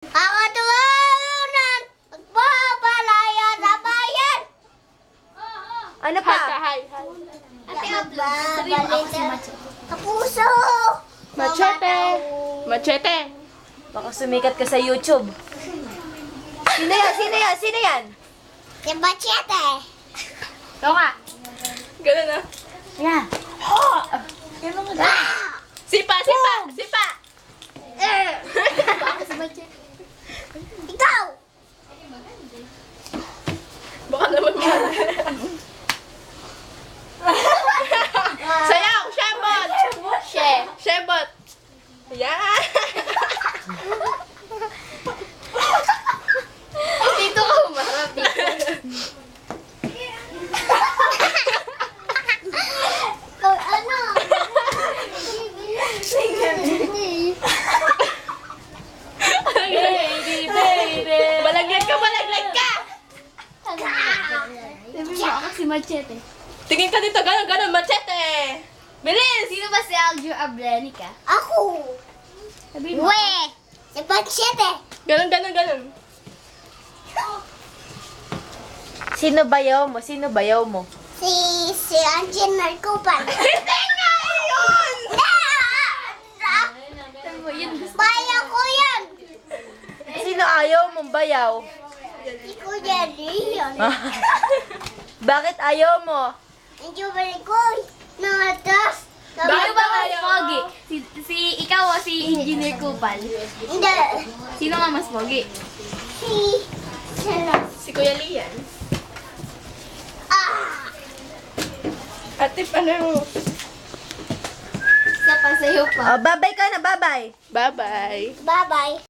Ako tuwanan! Magpapalaya sa bayan! Ano pa? Hi. Ate Abla, balita. Kapuso! Machete. Baka sumikat ka sa YouTube. Sino yan? Si Bachete! Ito ka. Ganun na. Yeah. Sipa. Ikaw! Baka naman Sayaw, shebot. Shebot. Yan. Dito ka humarap. Oh, ano? Balaglag ka. Sabi mo ako si Machete. Tingin ka dito, ganun, machete. Bilis. Sino ba si Aljo Ablenica? Ako! Sabi mo. We! Si Bachete! Ganun. Sino bayaw mo? Si Angel Marcopan. Hindi nga yun. Sabi mo, yun. Bayan ko yan! Sino ayaw mong bayaw? Si Kuya Leon. Bakit ayaw mo? Medyo very good. Nakatas. Sino ba mas pogi? Si ikaw o si Engineer Kupal? Hindi. Sino nga mas pogi? Sino? Si Kuya Lian. Ah! Ate, ano? Isa pa sa'yo pa. Oh, babay ka na, babay. Bye-bye. Bye-bye.